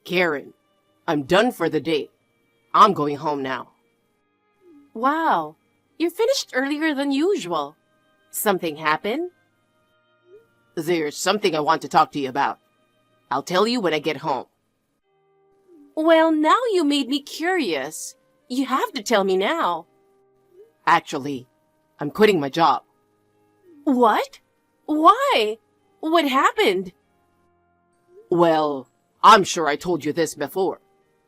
Karen, I'm done for the day. I'm going home now. Wow, you finished earlier than usual. Something happened? There's something I want to talk to you about. I'll tell you when I get home. Well, now you made me curious. You have to tell me now. Actually, I'm quitting my job. What? Why? What happened? Well, I'm sure I told you this before,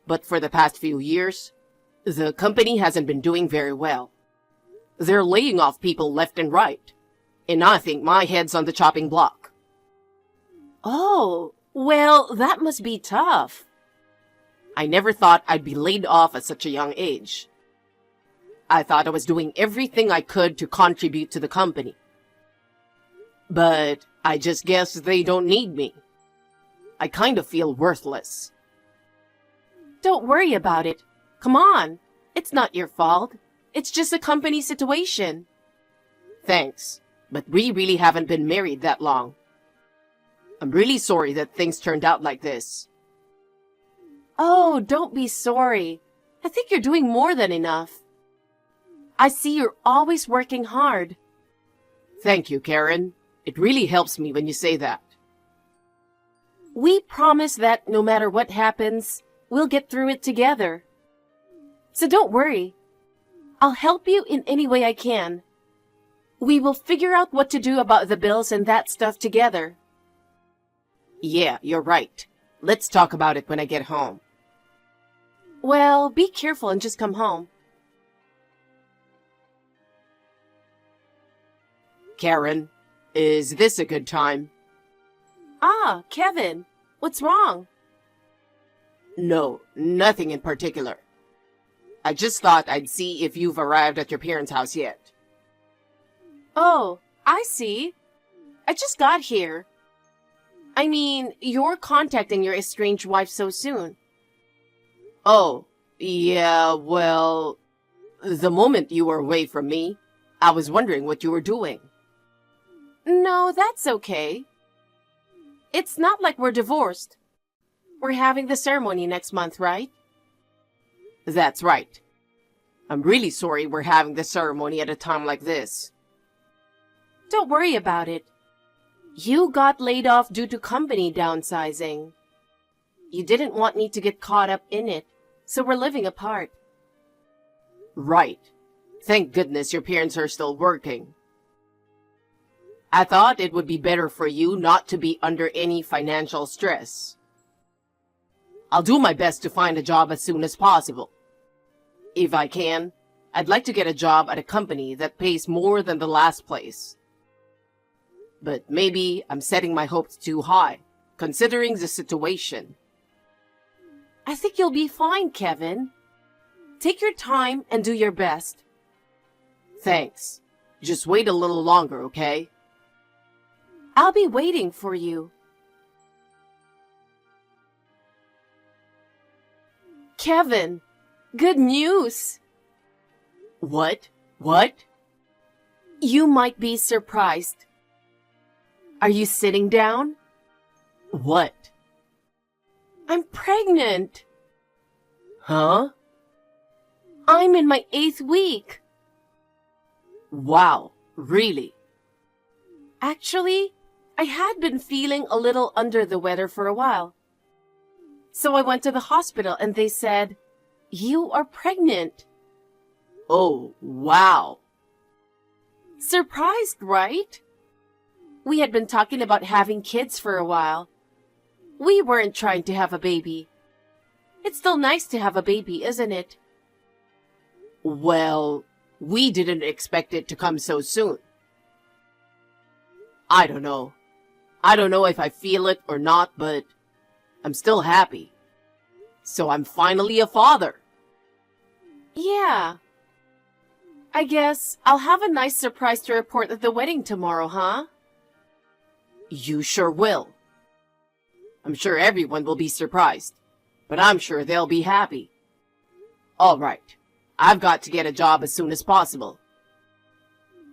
but for the past few years, the company hasn't been doing very well. They're laying off people left and right, and I think my head's on the chopping block. Oh, well, that must be tough. I never thought I'd be laid off at such a young age. I thought I was doing everything I could to contribute to the company. But I just guess they don't need me. I kind of feel worthless. Don't worry about it. Come on. It's not your fault. It's just a company situation. Thanks, but we really haven't been married that long. I'm really sorry that things turned out like this. Oh, don't be sorry. I think you're doing more than enough. I see you're always working hard. Thank you, Karen. It really helps me when you say that. We promise that no matter what happens, we'll get through it together. So don't worry. I'll help you in any way I can. We will figure out what to do about the bills and that stuff together. Yeah, you're right. Let's talk about it when I get home. Well, be careful and just come home. Karen, is this a good time? Ah, Kevin, what's wrong? No, nothing in particular. I just thought I'd see if you've arrived at your parents' house yet. Oh, I see. I just got here. I mean, you're contacting your estranged wife so soon. Oh, yeah, well, the moment you were away from me, I was wondering what you were doing. No, that's okay. It's not like we're divorced. We're having the ceremony next month, right? That's right. I'm really sorry we're having the ceremony at a time like this. Don't worry about it. You got laid off due to company downsizing. You didn't want me to get caught up in it, so we're living apart. Right. Thank goodness your parents are still working. I thought it would be better for you not to be under any financial stress. I'll do my best to find a job as soon as possible. If I can, I'd like to get a job at a company that pays more than the last place. But maybe I'm setting my hopes too high, considering the situation. I think you'll be fine, Kevin. Take your time and do your best. Thanks. Just wait a little longer, okay? I'll be waiting for you. Kevin, good news. What? What? You might be surprised. Are you sitting down? What? I'm pregnant. Huh? I'm in my 8th week. Wow, really? Actually, I had been feeling a little under the weather for a while. So I went to the hospital and they said, "You are pregnant." Oh, wow. Surprised, right? We had been talking about having kids for a while. We weren't trying to have a baby. It's still nice to have a baby, isn't it? Well, we didn't expect it to come so soon. I don't know. I don't know if I feel it or not, but I'm still happy. So I'm finally a father. Yeah. I guess I'll have a nice surprise to report at the wedding tomorrow, huh? You sure will. I'm sure everyone will be surprised, but I'm sure they'll be happy. All right. I've got to get a job as soon as possible.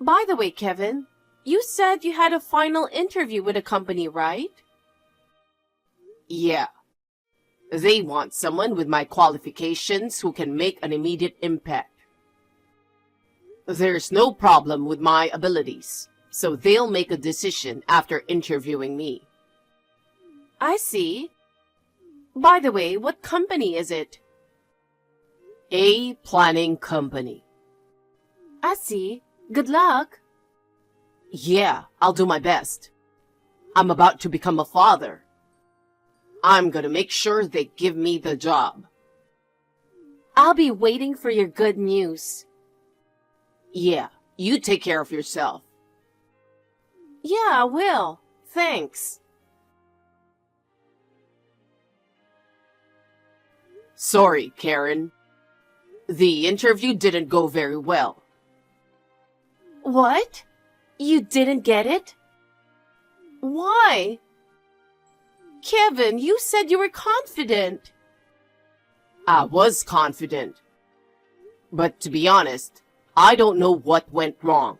By the way, Kevin, you said you had a final interview with a company, right? Yeah. They want someone with my qualifications who can make an immediate impact. There's no problem with my abilities, so they'll make a decision after interviewing me. I see. By the way, what company is it? A planning company. I see. Good luck. Yeah, I'll do my best. I'm about to become a father. I'm gonna make sure they give me the job. I'll be waiting for your good news. Yeah, you take care of yourself. Yeah, I will. Thanks. Sorry, Karen. The interview didn't go very well. What? You didn't get it? Why? Kevin, you said you were confident. I was confident. But to be honest, I don't know what went wrong.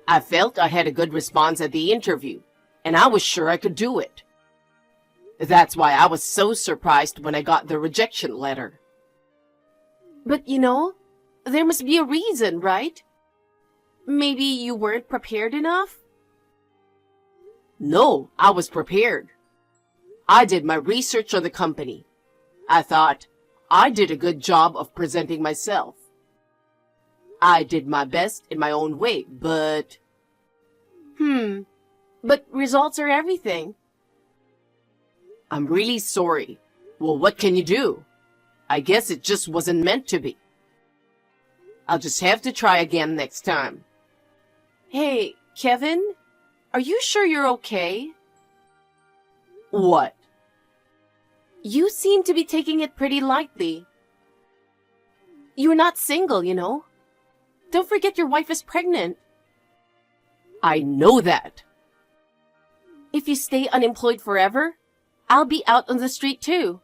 I felt I had a good response at the interview, and I was sure I could do it. That's why I was so surprised when I got the rejection letter. But there must be a reason, right? Maybe you weren't prepared enough? No, I was prepared. I did my research on the company. I thought I did a good job of presenting myself. I did my best in my own way, but... But results are everything. I'm really sorry. Well, what can you do? I guess it just wasn't meant to be. I'll just have to try again next time. Hey, Kevin, are you sure you're okay? What? You seem to be taking it pretty lightly. You're not single, Don't forget your wife is pregnant. I know that. If you stay unemployed forever, I'll be out on the street too.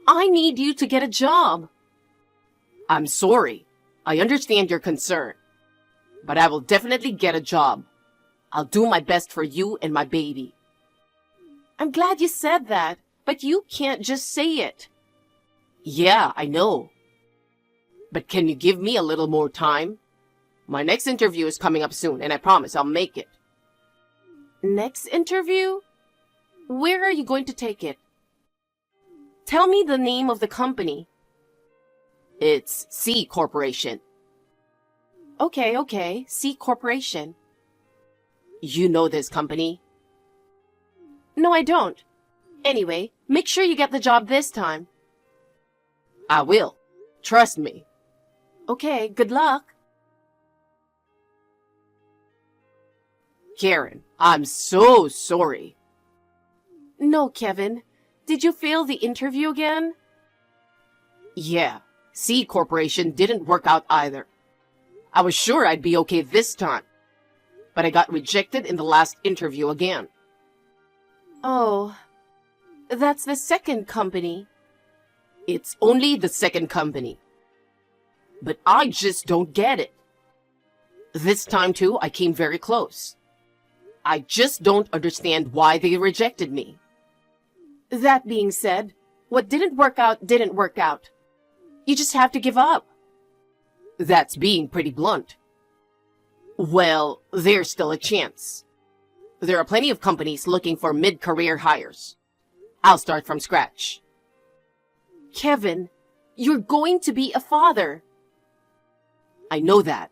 I need you to get a job. I'm sorry. I understand your concern. But I will definitely get a job. I'll do my best for you and my baby. I'm glad you said that, but you can't just say it. Yeah, I know. But can you give me a little more time? My next interview is coming up soon, and I promise I'll make it. Next interview? Where are you going to take it? Tell me the name of the company. It's C Corporation. Okay, C Corporation. You know this company? No, I don't. Anyway, make sure you get the job this time. I will. Trust me. Okay, good luck. Karen, I'm so sorry. No, Kevin. Did you fail the interview again? Yeah, C Corporation didn't work out either. I was sure I'd be okay this time, but I got rejected in the last interview again. Oh, that's the second company. It's only the second company. But I just don't get it. This time too, I came very close. I just don't understand why they rejected me. That being said, what didn't work out didn't work out. You just have to give up. That's being pretty blunt. Well, there's still a chance. There are plenty of companies looking for mid-career hires. I'll start from scratch. Kevin, you're going to be a father. I know that.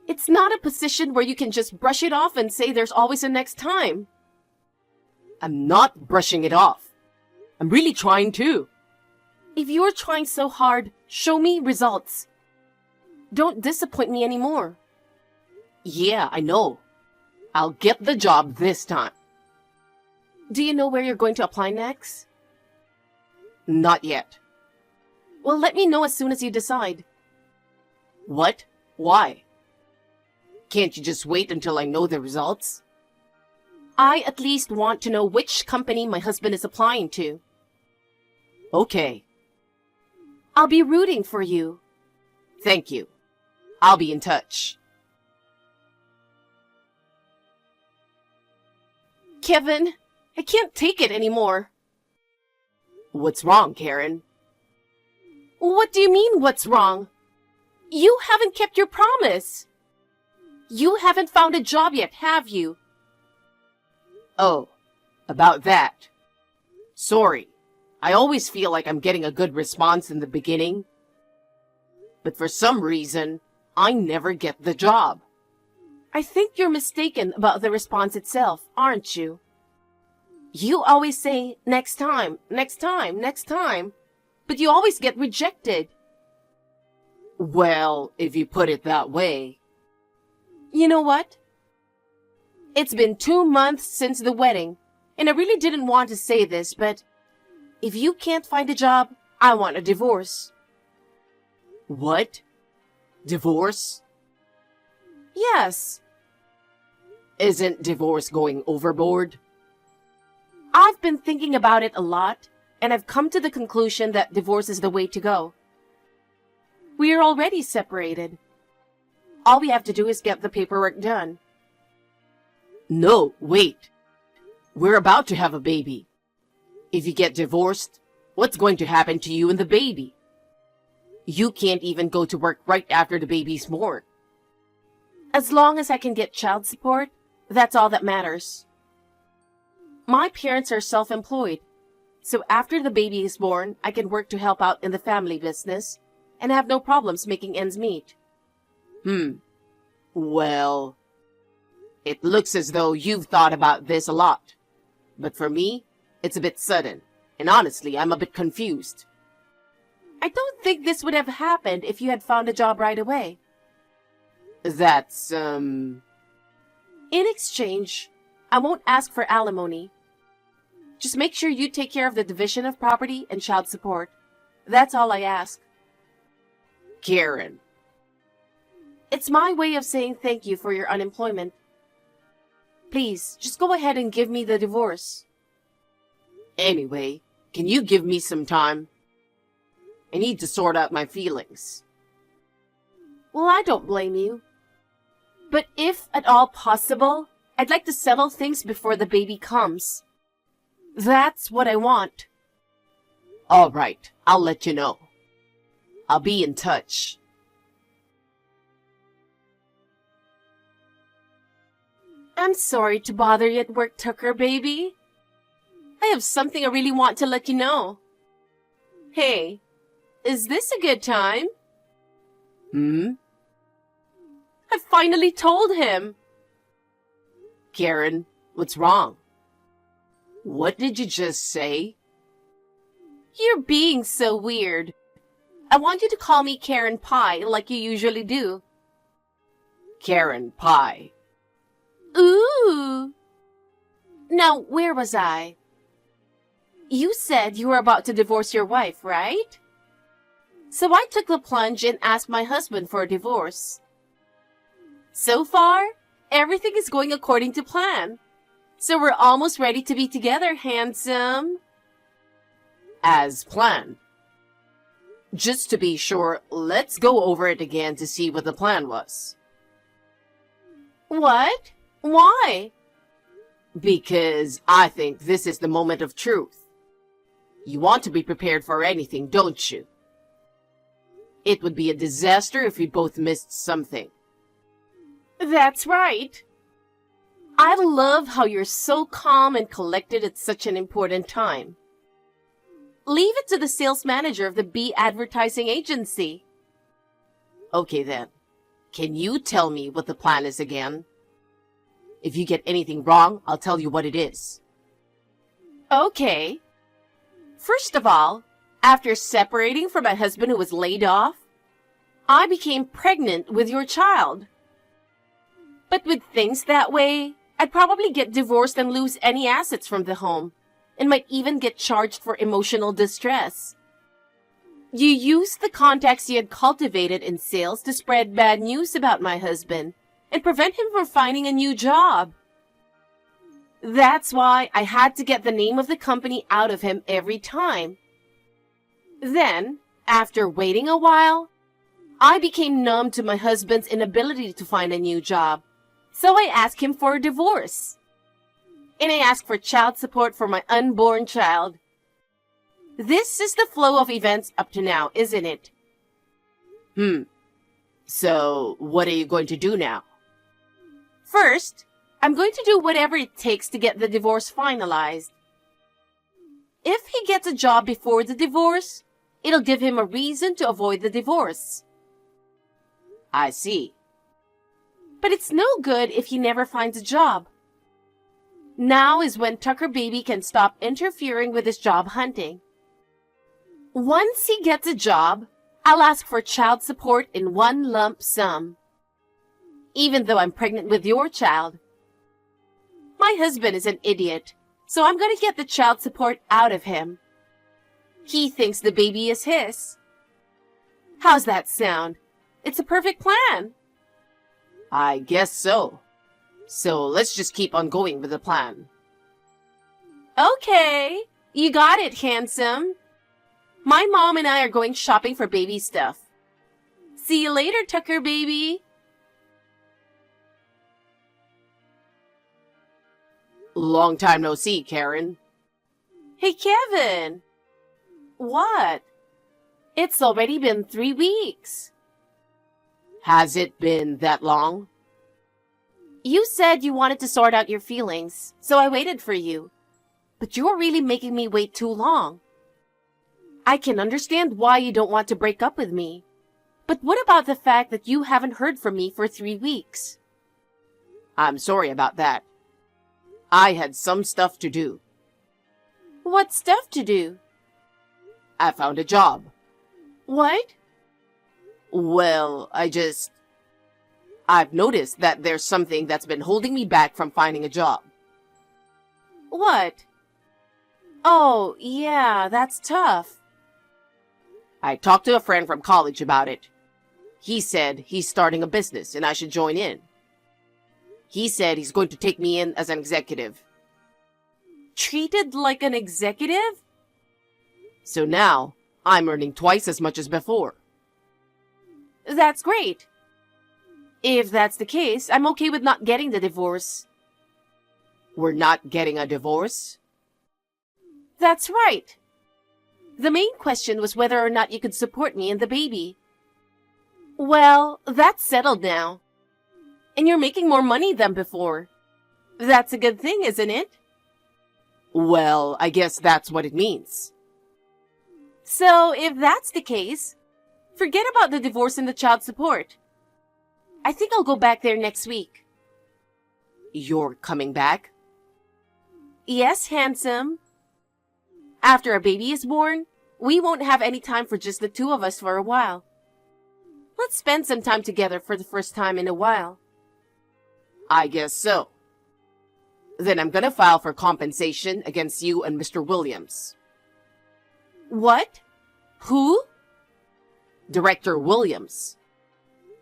It's not a position where you can just brush it off and say there's always a next time. I'm not brushing it off. I'm really trying to. If you're trying so hard, show me results. Don't disappoint me anymore. Yeah, I know. I'll get the job this time. Do you know where you're going to apply next? Not yet. Well, let me know as soon as you decide. What? Why? Can't you just wait until I know the results? I at least want to know which company my husband is applying to. Okay. I'll be rooting for you. Thank you. I'll be in touch. Kevin, I can't take it anymore. What's wrong, Karen? What do you mean, what's wrong? You haven't kept your promise. You haven't found a job yet, have you? Oh, about that. Sorry. I always feel like I'm getting a good response in the beginning. But for some reason, I never get the job. I think you're mistaken about the response itself, aren't you? You always say, next time, next time, next time, but you always get rejected. Well, if you put it that way. You know what? It's been 2 months since the wedding, and I really didn't want to say this, but if you can't find a job, I want a divorce. What? Divorce? Yes. Isn't divorce going overboard? I've been thinking about it a lot, and I've come to the conclusion that divorce is the way to go. We are already separated. All we have to do is get the paperwork done. No, wait. We're about to have a baby. If you get divorced, what's going to happen to you and the baby? You can't even go to work right after the baby's born. As long as I can get child support, that's all that matters. My parents are self-employed, so after the baby is born, I can work to help out in the family business and have no problems making ends meet. Well, it looks as though you've thought about this a lot. But for me, it's a bit sudden, and honestly, I'm a bit confused. I don't think this would have happened if you had found a job right away. That's, In exchange, I won't ask for alimony. Just make sure you take care of the division of property and child support. That's all I ask. Karen. It's my way of saying thank you for your unemployment. Please, just go ahead and give me the divorce. Anyway, can you give me some time? I need to sort out my feelings. Well, I don't blame you. But if at all possible, I'd like to settle things before the baby comes. That's what I want. All right, I'll let you know. I'll be in touch. I'm sorry to bother you at work, Tucker, baby. I have something I really want to let you know. Hey, is this a good time? I finally told him. Karen, what's wrong? What did you just say? You're being so weird. I want you to call me Karen Pie like you usually do. Karen Pie. Ooh. Now, where was I? You said you were about to divorce your wife, right? So I took the plunge and asked my husband for a divorce. So far, everything is going according to plan. So we're almost ready to be together, handsome. As planned. Just to be sure, let's go over it again to see what the plan was. What? Why? Because I think this is the moment of truth. You want to be prepared for anything, don't you? It would be a disaster if we both missed something. That's right. I love how you're so calm and collected at such an important time. Leave it to the sales manager of the B Advertising Agency. Okay then. Can you tell me what the plan is again? If you get anything wrong, I'll tell you what it is. Okay. First of all, after separating from my husband who was laid off, I became pregnant with your child. But with things that way, I'd probably get divorced and lose any assets from the home, and might even get charged for emotional distress. You used the contacts you had cultivated in sales to spread bad news about my husband and prevent him from finding a new job. That's why I had to get the name of the company out of him every time. Then, after waiting a while, I became numb to my husband's inability to find a new job. So I asked him for a divorce. And I asked for child support for my unborn child. This is the flow of events up to now, isn't it? So, what are you going to do now? First, I'm going to do whatever it takes to get the divorce finalized. If he gets a job before the divorce, it'll give him a reason to avoid the divorce. I see. But it's no good if he never finds a job. Now is when Tucker Baby can stop interfering with his job hunting. Once he gets a job, I'll ask for child support in one lump sum. Even though I'm pregnant with your child. My husband is an idiot, so I'm going to get the child support out of him. He thinks the baby is his. How's that sound? It's a perfect plan. I guess so. So let's just keep on going with the plan. Okay, you got it, handsome. My mom and I are going shopping for baby stuff. See you later, Tucker Baby. Long time no see, Karen. Hey, Kevin. What? It's already been 3 weeks. Has it been that long? You said you wanted to sort out your feelings, so I waited for you. But you're really making me wait too long. I can understand why you don't want to break up with me. But what about the fact that you haven't heard from me for 3 weeks? I'm sorry about that. I had some stuff to do. What stuff to do? I found a job. What? Well, I've noticed that there's something that's been holding me back from finding a job. What? Oh, yeah, that's tough. I talked to a friend from college about it. He said he's starting a business and I should join in. He said he's going to take me in as an executive. Treated like an executive? So now, I'm earning twice as much as before. That's great. If that's the case, I'm okay with not getting the divorce. We're not getting a divorce? That's right. The main question was whether or not you could support me and the baby. Well, that's settled now. And you're making more money than before. That's a good thing, isn't it? Well, I guess that's what it means. So, if that's the case, forget about the divorce and the child support. I think I'll go back there next week. You're coming back? Yes, handsome. After a baby is born, we won't have any time for just the two of us for a while. Let's spend some time together for the first time in a while. I guess so. Then I'm gonna file for compensation against you and Mr. Williams. What? Who? Director Williams.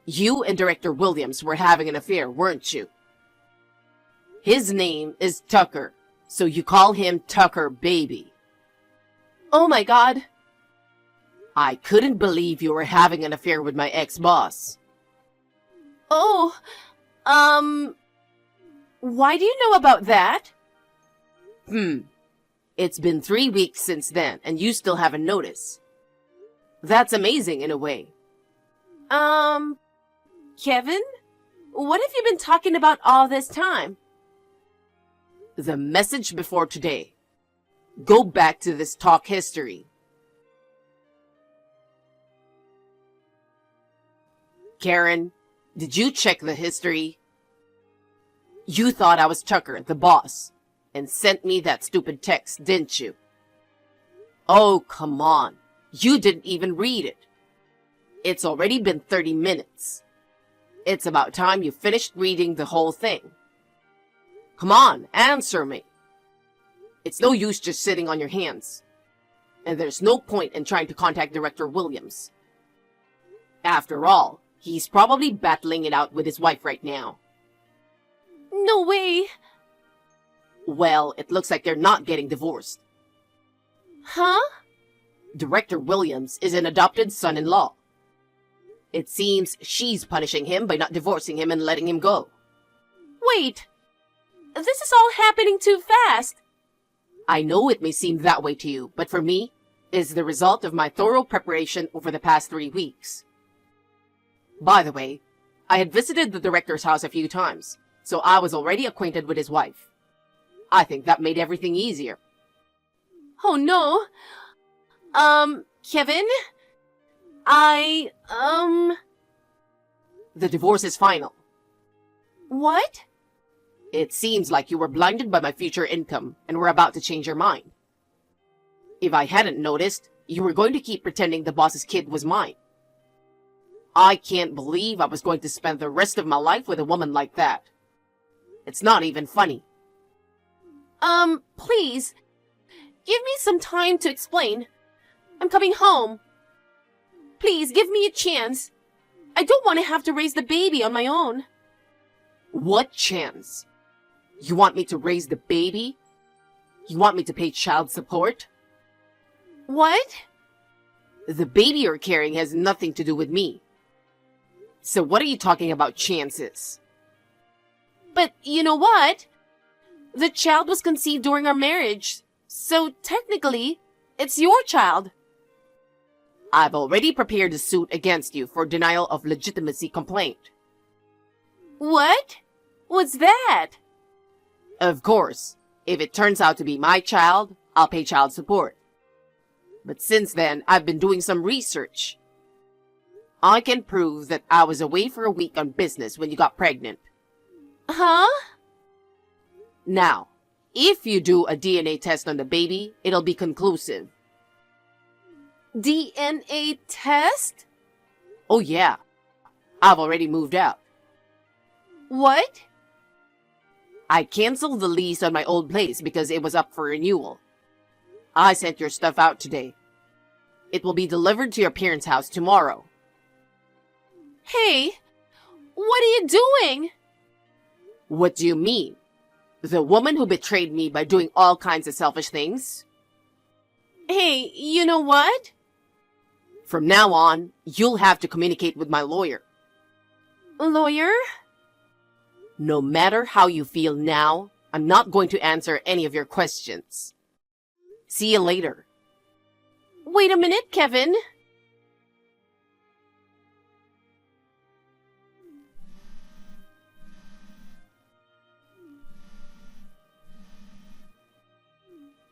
You and Director Williams were having an affair, weren't you? His name is Tucker, so you call him Tucker Baby. Oh my God. I couldn't believe you were having an affair with my ex-boss. Oh, why do you know about that? It's been 3 weeks since then, and you still haven't noticed. That's amazing in a way. Kevin? What have you been talking about all this time? The message before today. Go back to this talk history. Karen, did you check the history? You thought I was Tucker, the boss, and sent me that stupid text, didn't you? Oh, come on. You didn't even read it. It's already been 30 minutes. It's about time you finished reading the whole thing. Come on, answer me. It's no use just sitting on your hands. And there's no point in trying to contact Director Williams. After all, he's probably battling it out with his wife right now. No way. Well, it looks like they're not getting divorced. Huh? Director Williams is an adopted son-in-law. It seems she's punishing him by not divorcing him and letting him go. Wait. This is all happening too fast. I know it may seem that way to you, but for me, is the result of my thorough preparation over the past 3 weeks. By the way, I had visited the director's house a few times, so I was already acquainted with his wife. I think that made everything easier. Oh no. Kevin? The divorce is final. What? It seems like you were blinded by my future income and were about to change your mind. If I hadn't noticed, you were going to keep pretending the boss's kid was mine. I can't believe I was going to spend the rest of my life with a woman like that. It's not even funny. Please. Give me some time to explain. I'm coming home. Please, give me a chance. I don't want to have to raise the baby on my own. What chance? You want me to raise the baby? You want me to pay child support? What? The baby you're carrying has nothing to do with me. So what are you talking about chances? But you know what? The child was conceived during our marriage, so technically, it's your child. I've already prepared a suit against you for denial of legitimacy complaint. What? What's that? Of course, if it turns out to be my child, I'll pay child support. But since then, I've been doing some research. I can prove that I was away for a week on business when you got pregnant. Huh? Now, if you do a DNA test on the baby, it'll be conclusive. DNA test? Oh yeah, I've already moved out. What? I canceled the lease on my old place because it was up for renewal. I sent your stuff out today. It will be delivered to your parents' house tomorrow. Hey, what are you doing? What do you mean? The woman who betrayed me by doing all kinds of selfish things? Hey, you know what? From now on, you'll have to communicate with my lawyer. Lawyer? No matter how you feel now, I'm not going to answer any of your questions. See you later. Wait a minute, Kevin.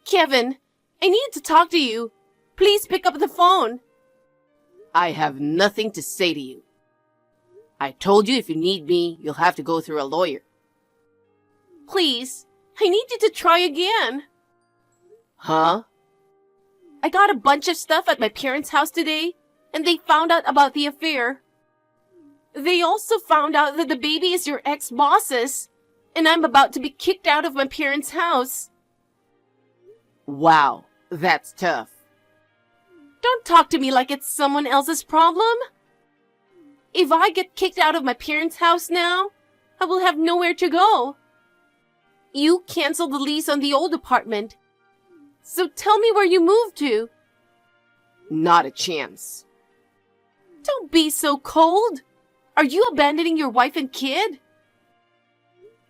Kevin, I need to talk to you. Please pick up the phone. I have nothing to say to you. I told you if you need me, you'll have to go through a lawyer. Please, I need you to try again. Huh? I got a bunch of stuff at my parents' house today, and they found out about the affair. They also found out that the baby is your ex-boss's, and I'm about to be kicked out of my parents' house. Wow, that's tough. Don't talk to me like it's someone else's problem. If I get kicked out of my parents' house now, I will have nowhere to go. You canceled the lease on the old apartment. So tell me where you moved to. Not a chance. Don't be so cold. Are you abandoning your wife and kid?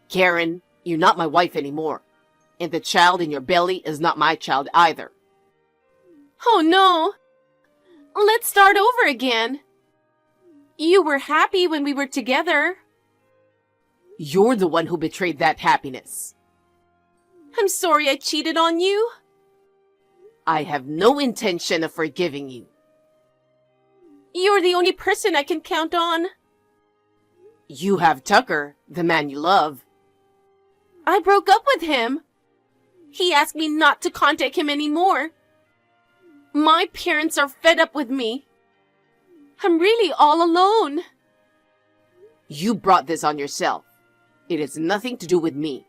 Karen, you're not my wife anymore. And the child in your belly is not my child either. Oh no. Let's start over again. You were happy when we were together. You're the one who betrayed that happiness. I'm sorry I cheated on you. I have no intention of forgiving you. You're the only person I can count on. You have Tucker, the man you love. I broke up with him. He asked me not to contact him anymore. My parents are fed up with me. I'm really all alone. You brought this on yourself. It has nothing to do with me.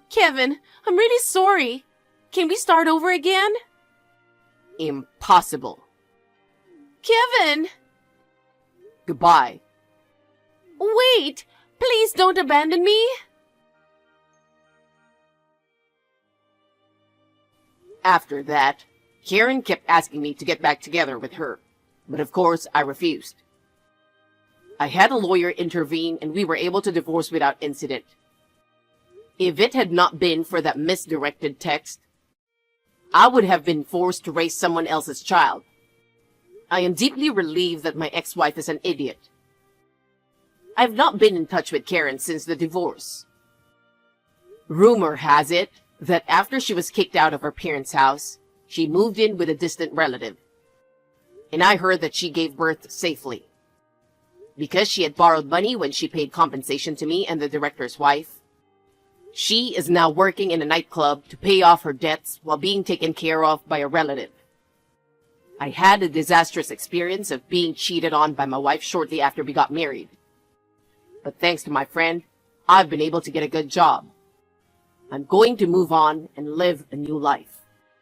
Kevin, I'm really sorry. Can we start over again? Impossible. Kevin! Goodbye. Wait! Please don't abandon me! After that, Karen kept asking me to get back together with her, but of course I refused. I had a lawyer intervene and we were able to divorce without incident. If it had not been for that misdirected text, I would have been forced to raise someone else's child. I am deeply relieved that my ex-wife is an idiot. I've not been in touch with Karen since the divorce. Rumor has it that after she was kicked out of her parents' house, she moved in with a distant relative. And I heard that she gave birth safely. Because she had borrowed money when she paid compensation to me and the director's wife, she is now working in a nightclub to pay off her debts while being taken care of by a relative. I had a disastrous experience of being cheated on by my wife shortly after we got married. But thanks to my friend, I've been able to get a good job. I'm going to move on and live a new life.